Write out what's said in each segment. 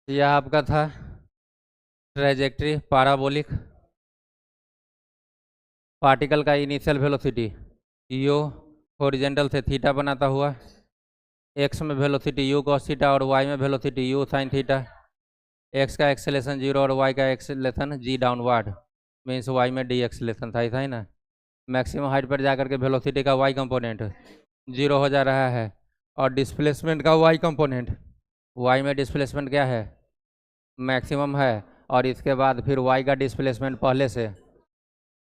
यह आपका था ट्रेजेक्ट्री पाराबोलिक पार्टिकल का इनिशियल वेलोसिटी यू हॉरिजेंटल से थीटा बनाता हुआ, एक्स में वेलोसिटी यू कॉस थीटा और वाई में velocity you sine theta, x का एक्सेलेरेशन 0 और वाई का एक्सेलेरेशन जी डाउनवर्ड, मीन्स वाई में डी एक्सेलेरेशन था ही ना। मैक्सिमम हाइट पर जाकर के वेलोसिटी का वाई कंपोनेंट 0 हो जा रहा है और डिस्प्लेसमेंट का वाई कंपोनेंट, वाई में डिस्प्लेसमेंट क्या है, मैक्सिमम है, और इसके बाद फिर वाई का डिस्प्लेसमेंट पहले से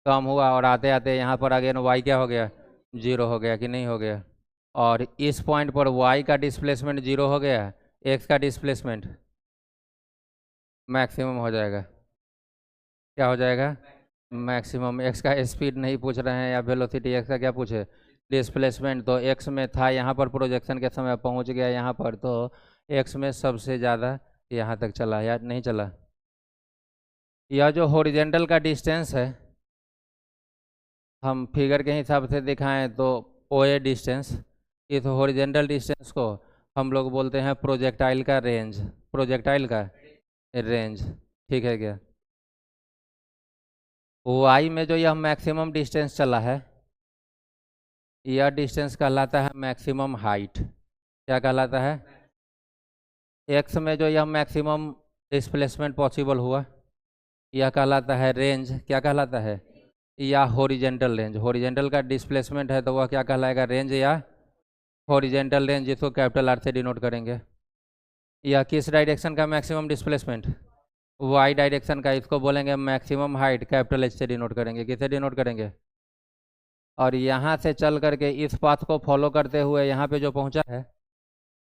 कम हुआ और आते आते यहाँ पर अगेन वाई क्या हो गया, 0 हो गया कि नहीं हो गया। और इस पॉइंट पर वाई का डिस्प्लेसमेंट 0 हो गया, एक्स का डिस्प्लेसमेंट मैक्सिमम हो जाएगा। क्या हो जाएगा, मैक्सिमम। एक्स का स्पीड नहीं पूछ रहे हैं या वेलोसिटी, एक्स का क्या पूछे, डिस्प्लेसमेंट। तो एक्स में था यहाँ पर प्रोजेक्शन के समय, पहुँच गया यहाँ पर, तो एक्स में सबसे ज़्यादा यहाँ तक चला या नहीं चला। यह जो हॉरिजेंटल का डिस्टेंस है, हम फिगर के हिसाब से दिखाएं तो ओ ए डिस्टेंस, इस हॉरिजेंटल डिस्टेंस को हम लोग बोलते हैं प्रोजेक्टाइल का रेंज, प्रोजेक्टाइल का रेंज, ठीक है क्या। वाई में जो यह मैक्सिमम डिस्टेंस चला है, यह डिस्टेंस कहलाता है मैक्सिमम हाइट। क्या कहलाता है, एक्स में जो यह मैक्सिमम डिस्प्लेसमेंट पॉसिबल हुआ, यह कहलाता है रेंज। क्या कहलाता है, या हॉरिजेंटल रेंज। हॉरिजेंटल का डिस्प्लेसमेंट है तो वह क्या कहलाएगा, रेंज या हॉरिजेंटल रेंज, जिसको कैपिटल आर से डिनोट करेंगे। यह किस डायरेक्शन का मैक्सिमम डिस्प्लेसमेंट, वाई डायरेक्शन का, इसको बोलेंगे मैक्सिमम हाइट, कैपिटल एच से डिनोट करेंगे। किसे डिनोट करेंगे, और यहाँ से चल करके इस पाथ को फॉलो करते हुए यहाँ पे जो पहुँचा है,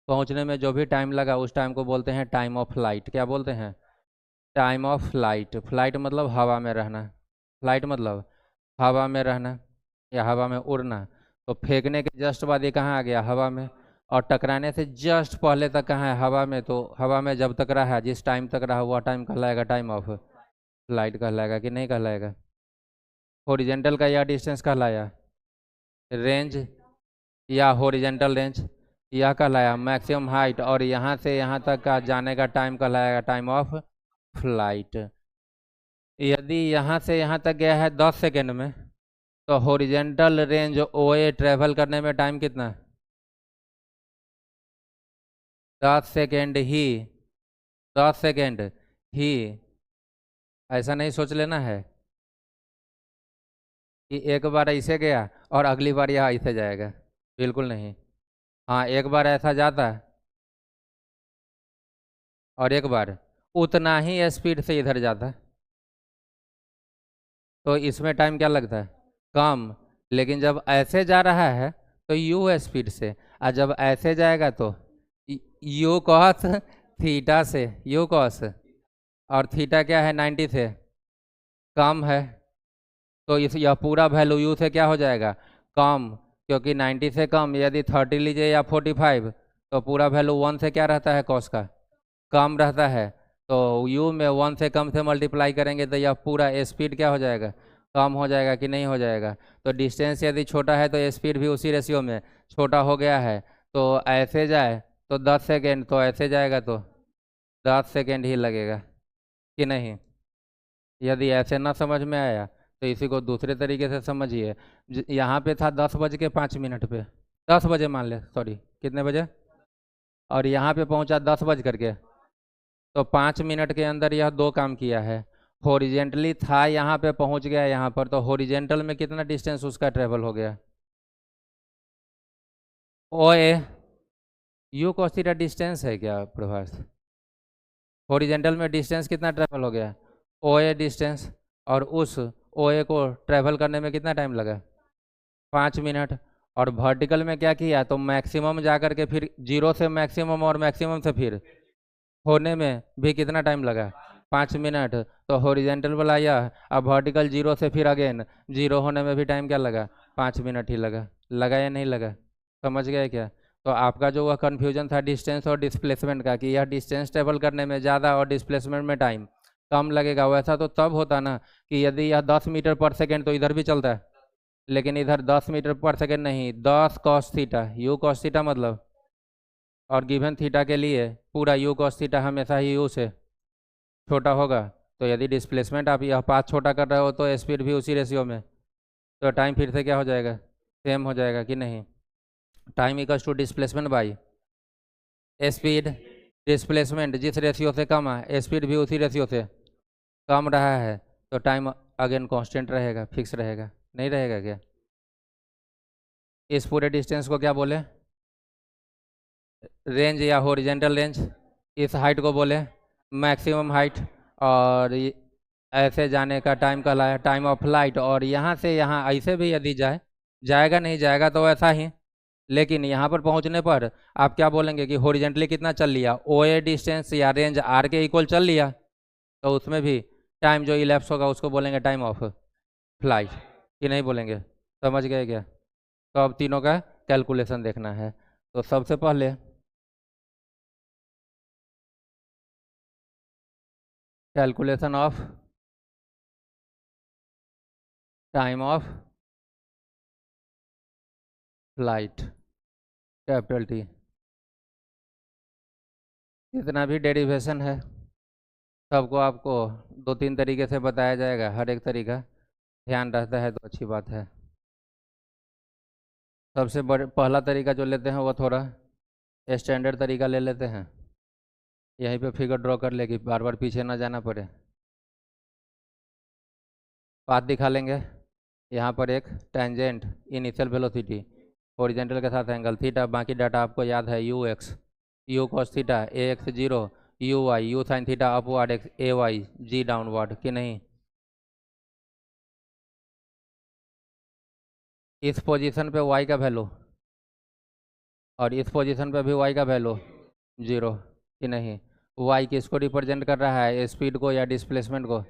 पहुँचने में जो भी टाइम लगा उस टाइम को बोलते हैं टाइम ऑफ फ्लाइट। क्या बोलते हैं, टाइम ऑफ फ्लाइट। फ्लाइट मतलब हवा में रहना, फ्लाइट मतलब हवा में रहना या हवा में उड़ना। तो फेंकने के जस्ट बाद ये कहाँ आ गया, हवा में, और टकराने से जस्ट पहले तक कहाँ है, हवा में। तो हवा में जब तक रहा, जिस टाइम तक रहा, वह टाइम कहलाएगा टाइम ऑफ फ्लाइट कहलाएगा कि नहीं कहलाएगा। हॉरिजेंटल का यह डिस्टेंस कहलाया रेंज या हॉरिजेंटल रेंज, यह कहलाया मैक्सिमम हाइट, और यहाँ से यहाँ तक का जाने का टाइम कहलाएगा टाइम ऑफ फ्लाइट। यदि यहाँ से यहाँ तक गया है 10 सेकेंड में, तो हॉरिजेंटल रेंज ओ ए ट्रेवल करने में टाइम कितना, 10 सेकेंड ही, 10 सेकेंड ही। ऐसा नहीं सोच लेना है कि एक बार ऐसे गया और अगली बार यह ऐसे जाएगा, बिल्कुल नहीं। हाँ, एक बार ऐसा जाता है और एक बार उतना ही स्पीड से इधर जाता है, तो इसमें टाइम क्या लगता है, कम। लेकिन जब ऐसे जा रहा है तो यू स्पीड से, और जब ऐसे जाएगा तो यू कॉस थीटा से, यू कॉस, और थीटा क्या है, 90 से कम है। तो इस यह पूरा वैल्यू यू से क्या हो जाएगा, कम, क्योंकि 90 से कम, यदि 30 लीजिए या 45, तो पूरा वैल्यू 1 से क्या रहता है, कॉस का कम रहता है। तो यू में 1 से कम से मल्टीप्लाई करेंगे तो यह पूरा स्पीड क्या हो जाएगा, कम हो जाएगा कि नहीं हो जाएगा। तो डिस्टेंस यदि छोटा है तो स्पीड भी उसी रेशियो में छोटा हो गया है। तो ऐसे जाए तो 10 सेकेंड, तो ऐसे जाएगा तो 10 सेकेंड ही लगेगा कि नहीं। यदि ऐसे ना समझ में आया तो इसी को दूसरे तरीके से समझिए। यहाँ पे था 10:05 पे, 10 बजे मान ले, सॉरी कितने बजे, और यहाँ पे पहुँचा 10 बज करके, तो 5 मिनट के अंदर यह दो काम किया है। हॉरिजेंटली था, यहाँ पे पहुँच गया यहाँ पर, तो हॉरिजेंटल में कितना डिस्टेंस उसका ट्रेवल हो गया, ओ ए यू कॉस थीटा डिस्टेंस है क्या प्रभास, हॉरिजेंटल में डिस्टेंस कितना ट्रेवल हो गया, ओ ए डिस्टेंस, और उस ओ ए को ट्रेवल करने में कितना टाइम लगा, 5 मिनट। और वर्टिकल में क्या किया, तो मैक्सिमम जा करके फिर 0 से मैक्सिमम और मैक्सिमम से फिर होने में भी कितना टाइम लगा, 5 मिनट। तो हॉरिजेंटल वाला यह, अब वर्टिकल 0 से फिर अगेन 0 होने में भी टाइम क्या लगा, 5 मिनट ही लगा। लगा या नहीं लगा, समझ गए क्या। तो आपका जो वह कन्फ्यूजन था डिस्टेंस और डिस्प्लेसमेंट का, कि यह डिस्टेंस ट्रेवल करने में ज़्यादा और डिस्प्लेसमेंट में टाइम कम लगेगा, वैसा तो तब होता ना कि यदि यह 10 मीटर पर सेकेंड, तो इधर भी चलता है, लेकिन इधर 10 मीटर पर सेकेंड नहीं, 10 cos theta, you cos theta मतलब, और गिवन थीटा के लिए पूरा यू कॉस थीटा हमेशा ही यू से छोटा होगा। तो यदि डिस्प्लेसमेंट आप यह पाथ छोटा कर रहे हो तो स्पीड भी उसी रेशियो में, तो टाइम फिर से क्या हो जाएगा, सेम हो जाएगा कि नहीं। Time equals to displacement by speed. Displacement जिस रेशियो से कम है स्पीड भी उसी रेशियो से कम रहा है, तो टाइम अगेन कांस्टेंट रहेगा, फिक्स रहेगा, नहीं रहेगा क्या। इस पूरे डिस्टेंस को क्या बोले, रेंज या हॉरिजेंटल रेंज। इस हाइट को बोले मैक्सिमम हाइट, और ऐसे जाने का टाइम कहलाया टाइम ऑफ फ्लाइट। और यहाँ से यहाँ ऐसे भी यदि जाएगा नहीं जाएगा तो ऐसा ही, लेकिन यहाँ पर पहुँचने पर आप क्या बोलेंगे कि हॉरिजेंटली कितना चल लिया, ओ ए डिस्टेंस या रेंज आर के इक्वल चल लिया, तो उसमें भी टाइम जो इलेप्स होगा उसको बोलेंगे टाइम ऑफ फ्लाइट, कि नहीं बोलेंगे। समझ गए क्या। तो अब तीनों का कैलकुलेशन देखना है। तो सबसे पहले calculation of time of flight capital T. जितना भी डेरिवेशन है सबको आपको 2-3 तरीके से बताया जाएगा, हर एक तरीका ध्यान रहता है तो अच्छी बात है। सबसे पहला तरीका जो लेते हैं वो थोड़ा स्टैंडर्ड तरीका ले लेते हैं। यहीं पे फिगर ड्रॉ कर ले कि बार बार पीछे ना जाना पड़े। पाथ दिखा लेंगे। यहाँ पर एक टेंजेंट इनिशियल वेलोसिटी हॉरिजॉन्टल के साथ एंगल थीटा, बाकी डाटा आपको याद है u x u cos theta a x 0 u y u sine theta upward x a y g downward, कि नहीं। इस पोजीशन पे y का वैल्यू और इस पोजीशन पे भी y का वैल्यू 0, कि नहीं। y किसको रिप्रेजेंट कर रहा है, स्पीड को या डिस्प्लेसमेंट को,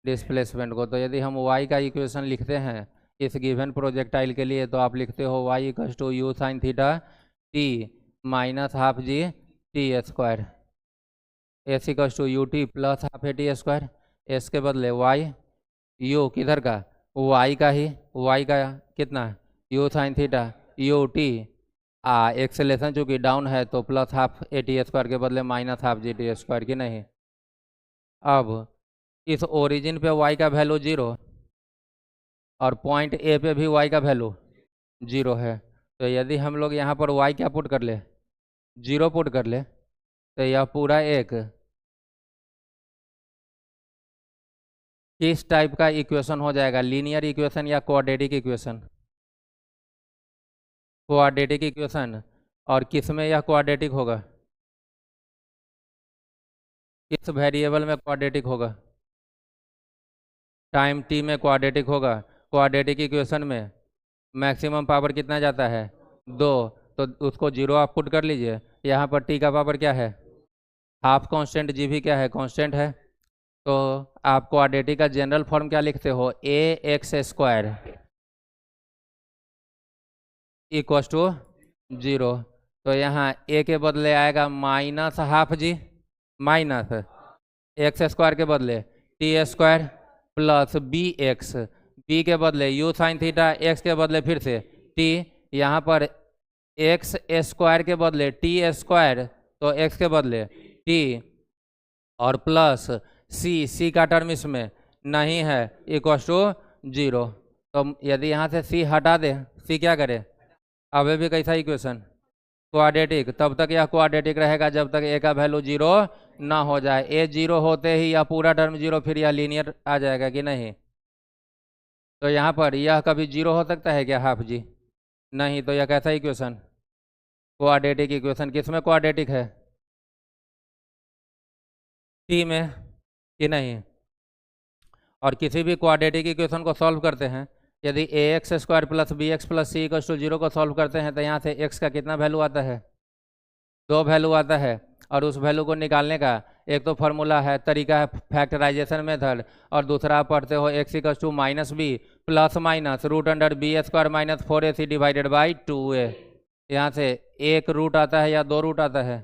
डिस्प्लेसमेंट को। तो यदि हम y का इक्वेशन लिखते हैं इस गिवन प्रोजेक्टाइल के लिए, तो आप लिखते हो y equals to u sine theta t minus half g t square, s equals to u t plus half a t square. S के बदले y, यू किधर का, y का ही, y का कितना you sine theta U T, acceleration चूँकि down है तो plus half a t square के बदले minus half g t square, की नहीं। अब इस ओरिजिन पे y का वैल्यू 0 और पॉइंट ए पे भी y का वैल्यू 0 है, तो यदि हम लोग यहाँ पर y क्या पुट कर ले, 0 पुट कर ले, तो यह पूरा एक किस टाइप का इक्वेशन हो जाएगा, लीनियर इक्वेशन या क्वाड्रेटिक इक्वेशन। Quadratic equation. और किस में यह क्वाड्रेटिक होगा, किस वेरिएबल में क्वाड्रेटिक होगा, टाइम टी में क्वाड्रेटिक होगा। क्वाड्रेटिक इक्वेशन में मैक्सिमम पावर कितना जाता है, 2, तो उसको 0 आप पुट कर लीजिए। यहाँ पर टी का पावर क्या है, हाफ कांस्टेंट, जी भी क्या है, कांस्टेंट है। तो आप क्वाड्रेटिक का जनरल फॉर्म क्या लिखते हो, a x square equals to 0। तो यहाँ ए के बदले आएगा minus half g minus x square के बदले t square plus B x, b के बदले यू साइन थीटा, एक्स के बदले फिर से टी, यहाँ पर एक्स स्क्वायर के बदले टी स्क्वायर, तो एक्स के बदले टी और प्लस सी का टर्म इसमें नहीं है इक्वस टू 0। तो यदि यहाँ से सी हटा दे, सी क्या करे, अभी भी कैसा इक्वेशन, क्वाड्रेटिक। तब तक यह क्वाड्रेटिक रहेगा जब तक ए का वैल्यू 0 ना हो जाए। ए 0 होते ही यह पूरा टर्म 0, फिर यह लीनियर आ जाएगा, कि नहीं। तो यहाँ पर यह कभी 0 हो सकता है क्या, हाफ जी, नहीं। तो यह कैसा इक्वेशन, क्वाड्रेटिक इक्वेशन। किस में क्वाड्रेटिक है, टी में, कि नहीं। और किसी भी क्वाड्रेटिक इक्वेशन को सॉल्व करते हैं, यदि A x square plus B X plus C equal to 0 को सॉल्व करते हैं, तो यहाँ से एक्स का कितना वैल्यू आता है, 2 वैल्यू आता है। और उस वैल्यू को निकालने का एक तो फार्मूला है, तरीका है फैक्टराइजेशन मेथड, और दूसरा आप पढ़ते हो x equal to minus b plus minus root under b square minus 4ac divided by 2a। यहाँ से एक रूट आता है या 2 रूट आता है,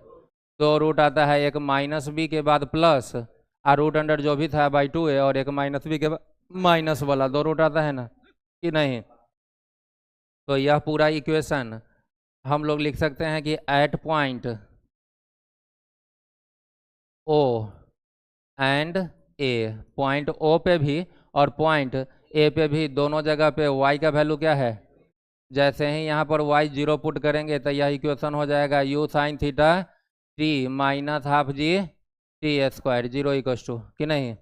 2 रूट आता है, एक माइनस बी के बाद प्लस और रूट अंडर जो भी था बाई 2a, और एक माइनस बी के बाद माइनस वाला 2 रूट आता है ना, कि नहीं। तो यह पूरा इक्वेशन हम लोग लिख सकते हैं कि at point O and a, point o पे भी और पॉइंट ए पे भी, दोनों जगह पे y का वैल्यू क्या है? जैसे ही यहाँ पर y 0 पुट करेंगे तो यह इक्वेशन हो जाएगा u sine theta t minus half g t square, 0 equals to कि नहीं।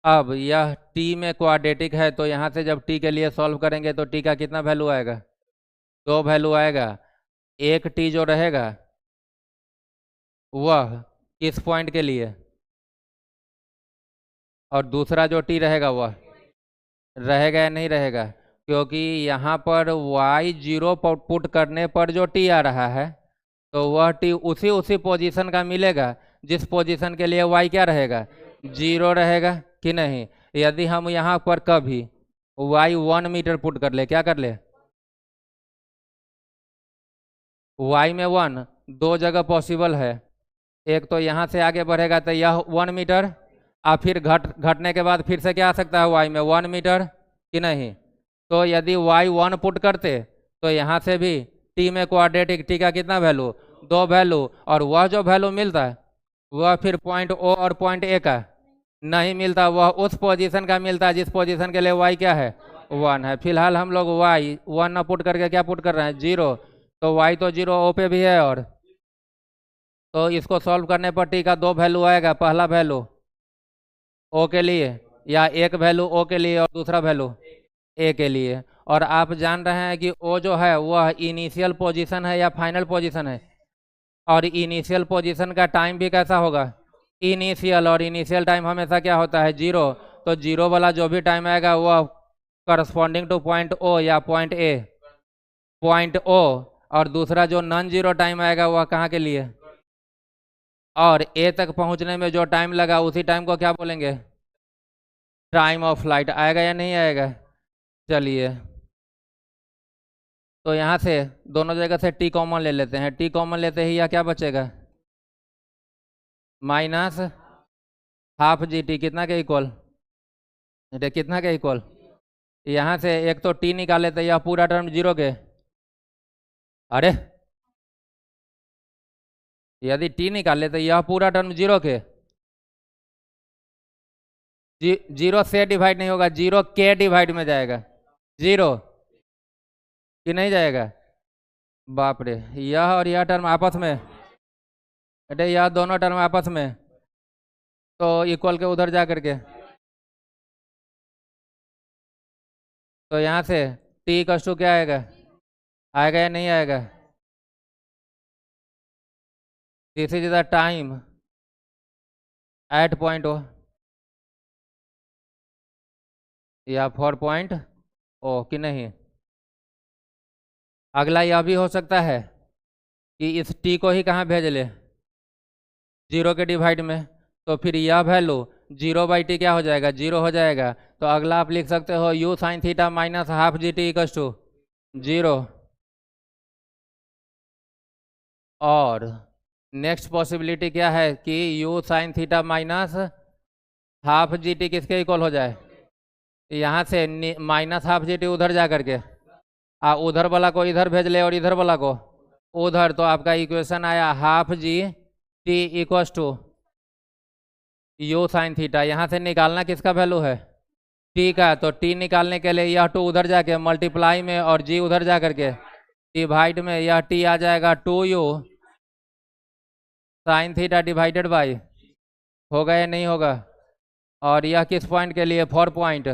अब यह t में क्वाड्रेटिक है तो यहाँ से जब t के लिए सॉल्व करेंगे तो t का कितना वैल्यू आएगा? 2 वैल्यू आएगा। एक t जो रहेगा वह किस पॉइंट के लिए, और दूसरा जो t रहेगा वह रहेगा या नहीं रहेगा? क्योंकि यहाँ पर y 0 पुट करने पर जो t आ रहा है तो वह t उसी उसी पोजीशन का मिलेगा जिस पोजीशन के लिए y क्या रहेगा? 0 रहेगा कि नहीं। यदि हम यहाँ पर कभी y 1 मीटर पुट कर ले, क्या कर ले, y में 1 दो जगह पॉसिबल है। एक तो यहाँ से आगे बढ़ेगा तो यह 1 मीटर, और फिर घटने के बाद फिर से क्या आ सकता है y में 1 मीटर कि नहीं। तो यदि y 1 पुट करते तो यहाँ से भी t में क्वाड्रेटिक t का कितना वैल्यू? 2 वैल्यू, और वह जो वैल्यू मिलता है वह फिर पॉइंट ओ और पॉइंट ए का नहीं मिलता, वह उस पोजीशन का मिलता है जिस पोजीशन के लिए y क्या है? 1 है। फिलहाल हम लोग y 1 ना पुट करके क्या पुट कर रहे हैं? 0। तो y तो 0 ओ पे भी है, और तो इसको सॉल्व करने पर t का 2 वैल्यू आएगा। पहला वैल्यू ओ के लिए, या एक वैल्यू ओ के लिए और दूसरा वैल्यू ए के लिए। और आप जान रहे हैं कि ओ जो है वह इनिशियल पोजीशन है या फाइनल पोजीशन है, और इनिशियल पोजीशन का टाइम भी कैसा होगा? इनिशियल, और इनिशियल टाइम हमेशा क्या होता है? 0। तो 0 वाला जो भी टाइम आएगा वह करस्पॉन्डिंग टू पॉइंट ओ या पॉइंट ए, पॉइंट ओ, और दूसरा जो नॉन जीरो टाइम आएगा वह कहाँ के लिए? और ए तक पहुंचने में जो टाइम लगा उसी टाइम को क्या बोलेंगे? Time of flight. आएगा या नहीं आएगा? चलिए, तो यहाँ से दोनों जगह से टी कॉमन ले लेते हैं। टी कॉमन लेते ही यह क्या बचेगा? माइनस हाफ जी टी, कितना के इक्वल? कितना के इक्वल? यहाँ से एक तो टी निकाले तो यह पूरा टर्म 0 के, अरे यदि टी निकाले तो यह पूरा टर्म 0 के, 0 से डिवाइड नहीं होगा, 0 के डिवाइड में जाएगा। 0 कि नहीं जाएगा? बाप रे, यह और यह टर्म आपस में, अरे यह दोनों टर्म आपस में, तो इक्वल के उधर जा करके, तो यहाँ से टी इक्वल टू क्या आएगा? आएगा या नहीं आएगा? This is the time at point o या 4 पॉइंट ओ कि नहीं। अगला यह भी हो सकता है कि इस टी को ही कहाँ भेज ले? 0 के डिवाइड में, तो फिर यह वैल्यू 0/t क्या हो जाएगा? 0 हो जाएगा। तो अगला आप लिख सकते हो u sine theta minus half g t equal to 0। और नेक्स्ट पॉसिबिलिटी क्या है कि u sine theta minus half g t किसके इक्वल हो जाए? यहाँ से माइनस हाफ जी टी उधर जा करके, उधर वाला को इधर भेज ले और इधर वाला को उधर, तो आपका इक्वेशन आया half g t equal to u sine theta. यहाँ से निकालना किसका वैल्यू है? टी का। तो टी निकालने के लिए यह 2 उधर जाके मल्टीप्लाई में, और जी उधर जा करके डिवाइड में, यह टी आ जाएगा 2u sine theta divided by, होगा या नहीं होगा? और यह किस पॉइंट के लिए? 4 पॉइंट,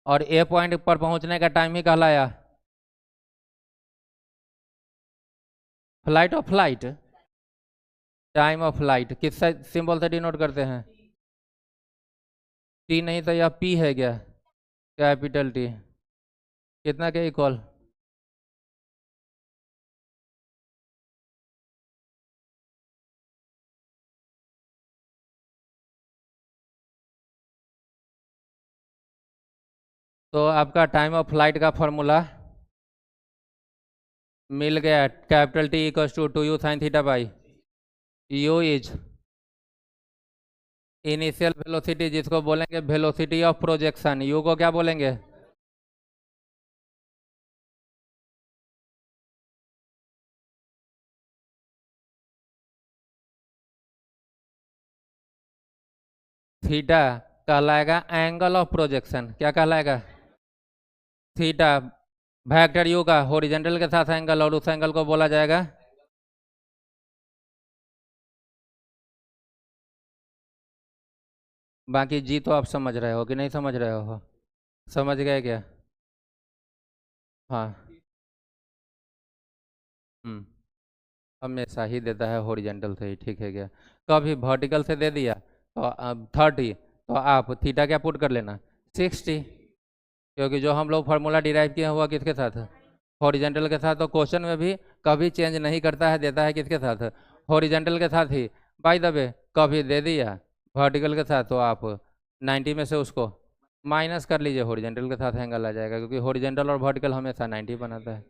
और ए पॉइंट पर पहुंचने का टाइम ही कहलाया flight of flight, time of flight. किस सिंबल से डिनोट करते हैं? टी नहीं तो यह पी है क्या? कैपिटल टी, कितना के इक्वल? तो आपका टाइम ऑफ फ्लाइट का फॉर्मूला मिल गया, capital t equal to 2u sine theta by u is initial velocity, जिसको बोलेंगे वेलोसिटी ऑफ प्रोजेक्शन। u को क्या बोलेंगे? थीटा कहलाएगा एंगल ऑफ प्रोजेक्शन। क्या कहलाएगा? थीटा वेक्टर यू का हॉरिजॉन्टल के साथ एंगल, और उस एंगल को बोला जाएगा बाकी जी तो आप समझ रहे हो कि नहीं समझ रहे हो? समझ गए क्या? हाँ। हमेशा ही देता है हॉरिजॉन्टल से ही, ठीक है क्या? कभी वर्टिकल से दे दिया तो अब 30, तो आप थीटा क्या पुट कर लेना 60, क्योंकि जो हम लोग फार्मूला डिराइव किया हुआ किसके साथ है? हॉरिजॉन्टल के साथ। तो क्वेश्चन में भी कभी चेंज नहीं करता है, देता है किसके साथ? हॉरिजॉन्टल के साथ ही। बाय द वे कभी दे दिया वर्टिकल के साथ तो आप 90 में से उसको माइनस कर लीजिए, हॉरिजॉन्टल के साथ एंगल आ जाएगा, क्योंकि हॉरिजॉन्टल और वर्टिकल हमेशा 90 बनाता है।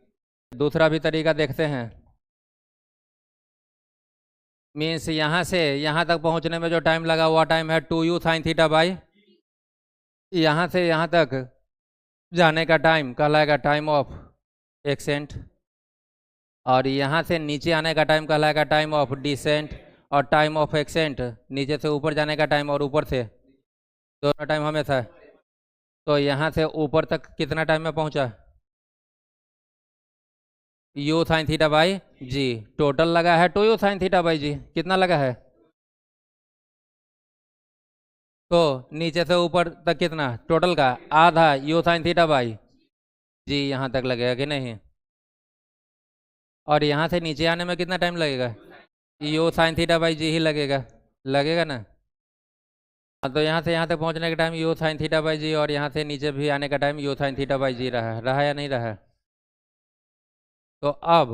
दूसरा भी तरीका देखते हैं। मीन्स यहाँ से यहाँ तक पहुँचने में जो टाइम लगा हुआ टाइम है 2u साइन थीटा बाई, यहाँ से यहाँ तक जाने का टाइम कहलाएगा टाइम ऑफ एक्सेंट, और यहाँ से नीचे आने का टाइम कहलाएगा टाइम ऑफ डिसेंट, और टाइम ऑफ एक्सेंट नीचे से ऊपर जाने का टाइम, और ऊपर से दोनों टाइम हमेशा। तो यहाँ से ऊपर तक कितना टाइम में पहुँचा? U sine theta by g. Total लगा है 2u साइन थीटा बाई जी। कितना लगा है? तो नीचे से ऊपर तक कितना टोटल का? आधा यू साइन थीटा बाई जी यहाँ तक लगेगा कि नहीं? और यहाँ से नीचे आने में कितना टाइम लगेगा? यू साइन थीटा बाई जी ही लगेगा, लगेगा ना? तो यहाँ से यहाँ तक पहुँचने का time U sine theta by G, और यहाँ से नीचे भी आने का time U sine theta by G रहा या नहीं रहा? तो अब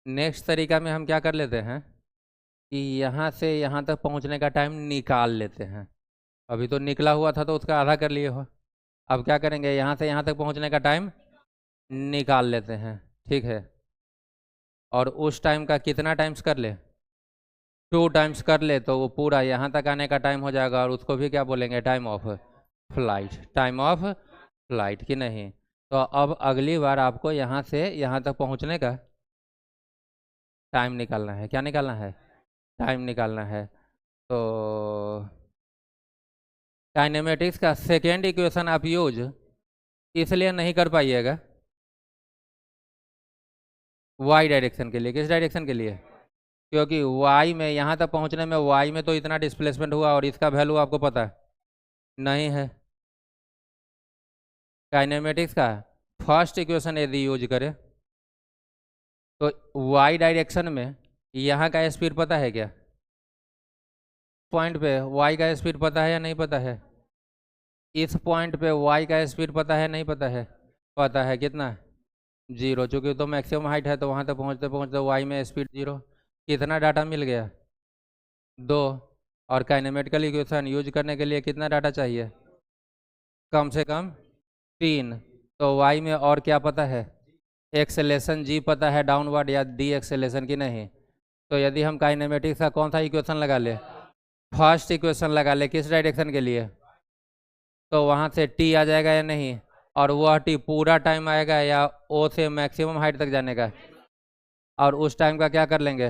नेक्स्ट तरीका में हम क्या कर लेते हैं कि यहाँ से यहाँ तक पहुँचने का टाइम निकाल लेते हैं। अभी तो निकला हुआ था तो उसका आधा कर लिए हो। अब क्या करेंगे, यहाँ से यहाँ तक पहुँचने का टाइम निकाल लेते हैं, ठीक है? और उस टाइम का कितना टाइम्स कर ले? 2 टाइम्स कर ले, तो वो पूरा यहाँ तक आने का टाइम हो जाएगा, और उसको भी क्या बोलेंगे? Time of flight. Time of flight कि नहीं? तो अब अगली बार आपको यहाँ से यहाँ तक पहुँचने का टाइम निकालना है। क्या निकालना है? टाइम निकालना है। तो काइनेमेटिक्स का सेकेंड इक्वेशन आप यूज इसलिए नहीं कर पाइएगा वाई डायरेक्शन के लिए। किस डायरेक्शन के लिए? क्योंकि वाई में यहाँ तक पहुँचने में वाई में तो इतना डिस्प्लेसमेंट हुआ, और इसका वैल्यू आपको पता है नहीं है। काइनेमेटिक्स का फर्स्ट इक्वेशन यदि यूज करें तो वाई डायरेक्शन में यहाँ का स्पीड पता है क्या? पॉइंट पे वाई का स्पीड पता है या नहीं पता है? इस पॉइंट पे वाई का स्पीड पता है नहीं पता है? पता है। कितना? 0। चूँकि तो मैक्सिमम हाइट है तो वहाँ तक पहुँचते पहुँचते वाई में स्पीड 0। कितना डाटा मिल गया? 2। और काइनेमेटिकल इक्वेशन यूज करने के लिए कितना डाटा चाहिए? कम से कम 3। तो वाई में और क्या पता है? एक्सेलेरेशन जी पता है डाउनवर्ड या डी एक्सेलेरेशन की नहीं? तो यदि हम काइनेमेटिक्स का कौन सा इक्वेशन लगा ले? फर्स्ट इक्वेशन लगा ले। किस डायरेक्शन के लिए? तो वहाँ से टी आ जाएगा या नहीं? और वह टी पूरा टाइम आएगा या ओ से मैक्सिमम हाइट तक जाने का? और उस टाइम का क्या कर लेंगे?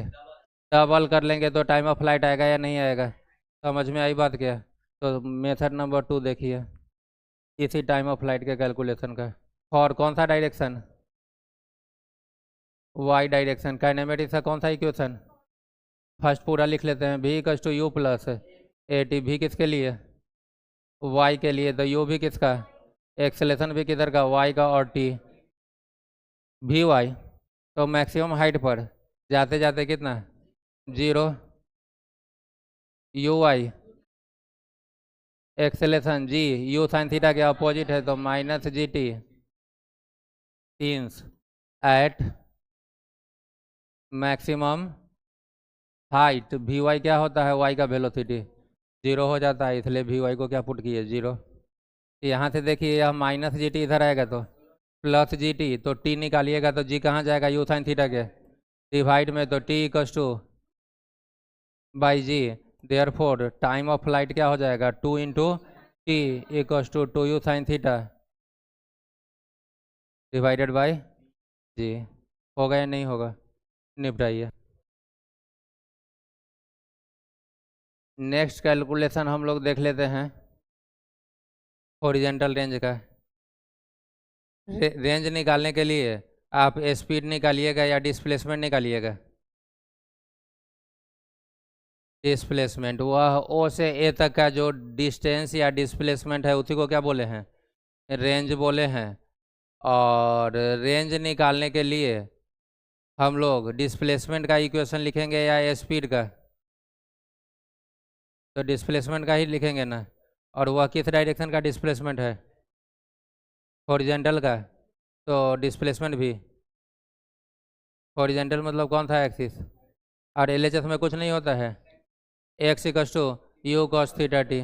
डबल कर लेंगे, तो टाइम ऑफ फ्लाइट आएगा या नहीं आएगा? समझ में आई बात क्या? तो मेथड नंबर 2 देखिए इसी टाइम ऑफ फ्लाइट के कैलकुलेशन का। और कौन सा डायरेक्शन? Y direction. काइनेमेटिक्स का कौन सा इक्वेशन? फर्स्ट पूरा लिख लेते हैं। v equals to u plus a t. भी किसके लिए? y के लिए। तो u भी किसका? एक्सेलेरेशन भी किधर का? y का। और t भी y। तो मैक्सिमम हाइट पर जाते जाते कितना? 0 u y acceleration g u sine theta के अपोजिट है, तो माइनस जी टी टीन्स at maximum height. V y क्या होता है? वाई का वेलोसिटी 0 हो जाता है, इसलिए वी वाई को क्या पुट किए? 0। यहाँ से देखिए यह माइनस जी टी इधर आएगा तो प्लस जी टी, तो टी निकालिएगा तो जी कहाँ जाएगा? यू साइन थीटा के डिवाइड में, तो T equals to by ji. Therefore time of flight क्या हो जाएगा? 2 into T equals to 2u sine theta divided by G. होगा या नहीं होगा? निपटाइए। नेक्स्ट कैलकुलेशन हम लोग देख लेते हैं हॉरिजेंटल रेंज का। रेंज निकालने के लिए आप स्पीड निकालिएगा या डिस्प्लेसमेंट निकालिएगा? डिस्प्लेसमेंट। वह ओ से ए तक का जो डिस्टेंस या डिस्प्लेसमेंट है उसी को क्या बोले हैं? रेंज बोले हैं। और रेंज निकालने के लिए हम लोग डिस्प्लेसमेंट का इक्वेशन लिखेंगे या स्पीड का? तो डिस्प्लेसमेंट का ही लिखेंगे ना। और वह किस डायरेक्शन का डिस्प्लेसमेंट है? हॉरिजेंटल का। तो डिस्प्लेसमेंट भी हॉरिजेंटल मतलब कौन सा एक्सिस? और एलएचएस में कुछ नहीं होता है, x equals to you cos theta t.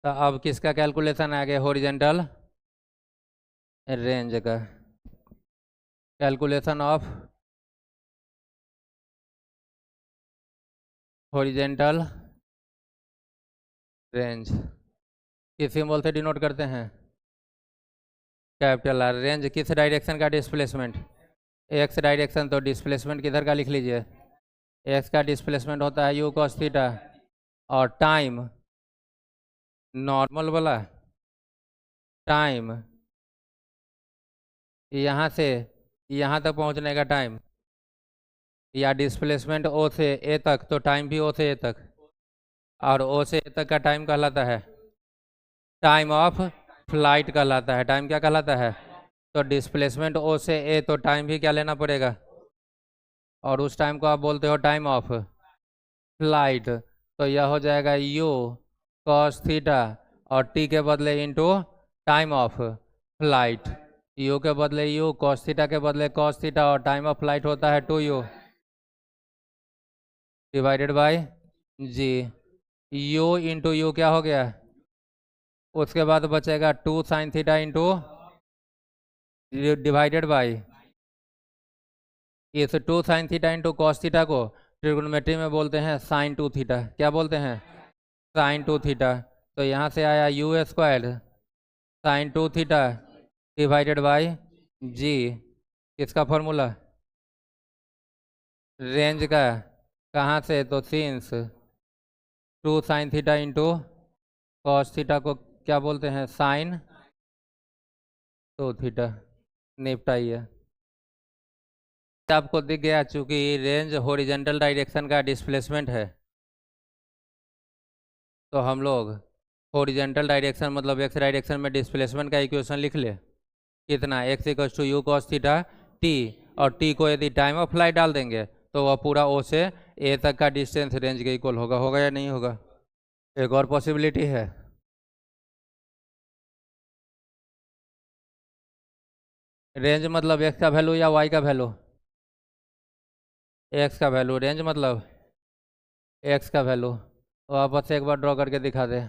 तो अब किसका कैलकुलेशन आ गया? हॉरिजेंटल रेंज का। कैलकुलेशन ऑफ हॉरिजेंटल रेंज किस सिंबल से डिनोट करते हैं? Capital R. रेंज किस डायरेक्शन का डिस्प्लेसमेंट? X direction. तो डिस्प्लेसमेंट किधर का लिख लीजिए? एक्स का डिस्प्लेसमेंट होता है यू कॉस थीटा, और टाइम नॉर्मल वाला टाइम यहाँ से यहाँ तक पहुँचने का टाइम, या डिस्प्लेसमेंट ओ से ए तक, तो टाइम भी ओ से ए तक, और ओ से ए तक का टाइम कहलाता है टाइम ऑफ फ्लाइट कहलाता है। टाइम क्या कहलाता है? तो डिस्प्लेसमेंट ओ से ए, तो टाइम भी क्या लेना पड़ेगा? और उस टाइम को आप बोलते हो टाइम ऑफ फ्लाइट। तो यह हो जाएगा यू कॉस थीटा, और टी के बदले into time of flight. U के बदले यू, कॉस थीटा के बदले कॉस थीटा, और टाइम ऑफ फ्लाइट होता है 2u divided by g. U into u क्या हो गया? उसके बाद बचेगा 2 sine theta into divided by इस 2 sine theta into cos theta को ट्रिग्नोमेट्री में बोलते हैं साइन 2 थीटा। क्या बोलते हैं? Sine 2 theta. तो यहाँ से आया U square sine 2 theta divided by G. किसका फॉर्मूला? रेंज का। कहाँ से? तो since 2 sine theta into cos theta को क्या बोलते हैं? Sine 2 theta. निपटाइए। आपको दिख गया, चूंकि रेंज हॉरिजेंटल डायरेक्शन का डिस्प्लेसमेंट है, तो हम लोग हॉरिजेंटल डायरेक्शन मतलब एक्स डायरेक्शन में डिस्प्लेसमेंट का इक्वेशन लिख ले। कितना? X equals to you cos theta T, और टी को यदि टाइम ऑफ फ्लाइट डाल देंगे तो वह पूरा ओ से ए तक का डिस्टेंस रेंज के इक्वल होगा। होगा या नहीं होगा? एक और पॉसिबिलिटी है। रेंज मतलब एक्स का वैल्यू या वाई का वैल्यू? एक्स का वैल्यू। रेंज मतलब एक्स का वैल्यू। तो वापस से एक बार ड्रॉ करके दिखा दे।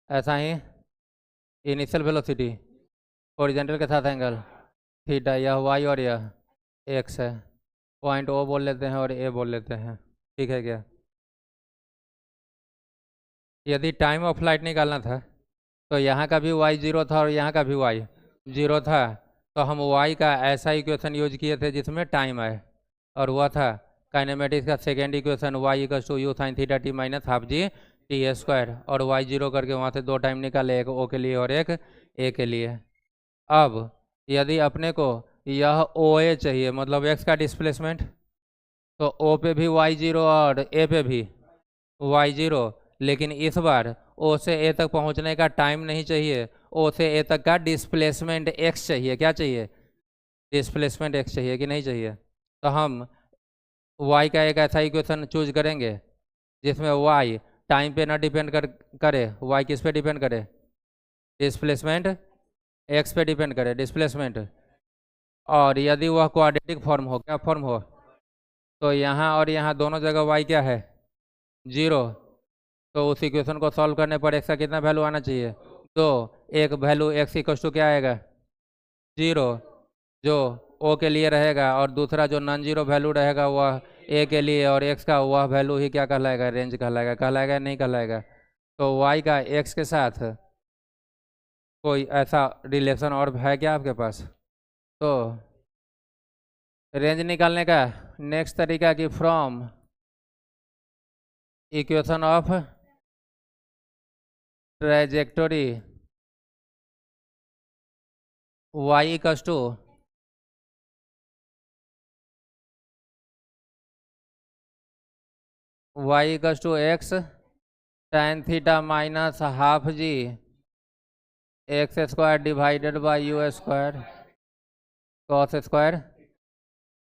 ऐसा ही इनिशियल वेलोसिटी हॉरिजेंटल के साथ एंगल थीटा, यह वाई और यह एक्स है। पॉइंट ओ बोल लेते हैं और ए बोल लेते हैं। ठीक है क्या? यदि टाइम ऑफ फ्लाइट निकालना था तो यहाँ का भी वाई 0 था और यहाँ का भी वाई 0 था, तो हम वाई का ऐसा इक्वेशन यूज किए थे जिसमें टाइम आए, और वह था काइनेमेटिक्स का second equation y equals to u sine theta t minus half g t square, और वाई 0 करके वहाँ से 2 टाइम निकाले, एक ओ के लिए और एक ए के लिए। अब यदि अपने को यह ओ ए चाहिए मतलब एक्स का डिस्प्लेसमेंट, तो ओ पे भी वाई 0 और ए पे भी वाई 0, लेकिन इस बार ओ से ए तक पहुंचने का टाइम नहीं चाहिए, ओ से ए तक का डिस्प्लेसमेंट एक्स चाहिए। क्या चाहिए? डिस्प्लेसमेंट एक्स चाहिए कि नहीं चाहिए? तो हम वाई का एक ऐसा इक्वेशन चूज करेंगे जिसमें वाई टाइम पे ना डिपेंड करे। वाई किस पे डिपेंड करे? डिस्प्लेसमेंट एक्स पे डिपेंड करे डिस्प्लेसमेंट। और यदि वह क्वाड्रेटिक फॉर्म हो, क्या फॉर्म हो, तो यहाँ और यहाँ दोनों जगह वाई क्या है? 0। तो उस इक्वेशन को सॉल्व करने पर एक्स का कितना वैल्यू आना चाहिए? 2। एक वैल्यू एक्स इक्वल्स टू क्या आएगा? 0, जो ओ के लिए रहेगा, और दूसरा जो नॉन जीरो वैल्यू रहेगा वह ए के लिए, और एक्स का वह वैल्यू ही क्या कहलाएगा? रेंज कहलाएगा। कहलाएगा नहीं कहलाएगा? तो वाई का एक्स के साथ कोई ऐसा रिलेशन और है क्या आपके पास? तो रेंज निकालने का नेक्स्ट तरीका की from equation of trajectory y equals to x tan theta minus half ji x square divided by you square cos square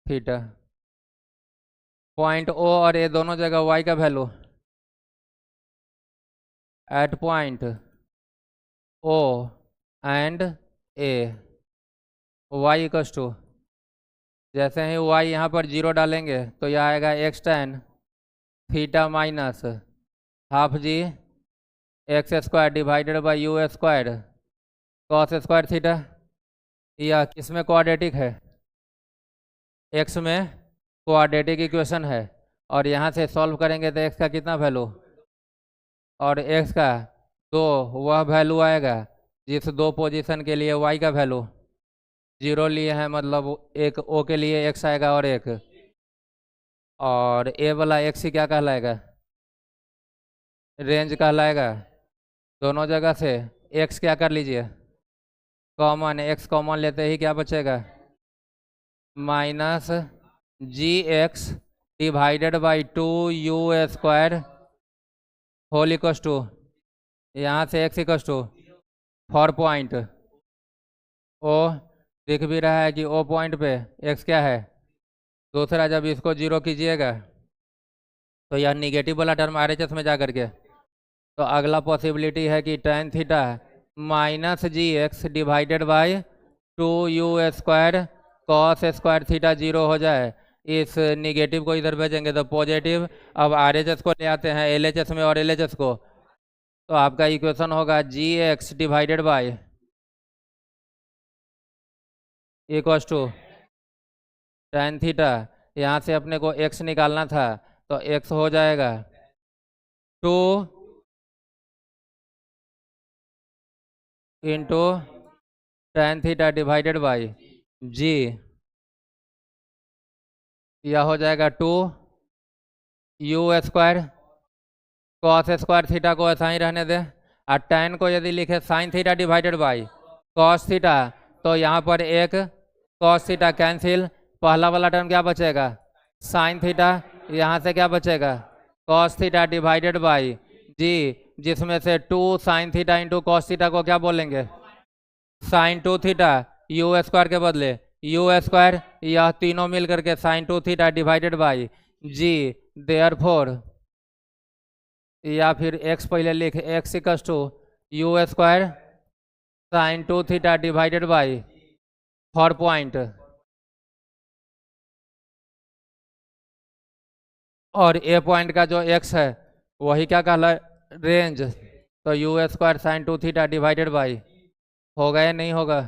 theta. Point O और ए दोनों जगह y का value at point O and A y equals to, जैसे ही y यहाँ पर 0 डालेंगे तो यह आएगा x tan theta minus half ji x square divided by you square cos square theta. यह किस में क्वाड्रेटिक है? x में क्वाड्रेटिक इक्वेशन है, और यहाँ से सॉल्व करेंगे तो x का कितना वैल्यू और x का 2 वह वैल्यू आएगा जिस 2 पोजीशन के लिए y का वैल्यू 0 लिए हैं, मतलब एक o के लिए x आएगा और a वाला x ही क्या कहलाएगा? रेंज कहलाएगा। दोनों जगह से x क्या कर लीजिए कॉमन, x कॉमन लेते ही क्या बचेगा? Minus g x divided by 2u square whole equals to, यहाँ से x equals to 4 point o, दिख भी रहा है कि ओ पॉइंट पे x क्या है? दूसरा जब इसको 0 कीजिएगा तो यह निगेटिव वाला टर्म RHS में जा करके, तो अगला पॉसिबिलिटी है कि tan theta minus g x divided by 2u square cos square theta 0 हो जाए। इस निगेटिव को इधर भेजेंगे तो पॉजिटिव। अब RHS को ले आते हैं LHS में और LHS को, तो आपका इक्वेशन होगा G x divided by equals to tan theta, यहाँ से अपने को x निकालना था तो x हो जाएगा 2 into tan theta divided by G, यह हो जाएगा 2u square cos square theta को ऐसा ही रहने दें, और tan को यदि लिखे sign theta divided by cos theta, तो यहाँ पर एक कॉस थीटा कैंसिल, पहला वाला टर्म क्या बचेगा? साइन थीटा, यहाँ से क्या बचेगा? कॉस थीटा डिवाइडेड बाई जी, जिसमें से 2 sine theta into cos theta को क्या बोलेंगे? साइन 2 थीटा, यू स्क्वायर के बदले यू स्क्वायर, यह तीनों मिल करके sine 2 theta divided by ji, therefore, या फिर x पहले लिख x equals to u square sine 2 theta divided by 4 point, और ए पॉइंट का जो x है वही क्या कहला? रेंज। तो you square sine 2 theta divided by होगा या नहीं होगा?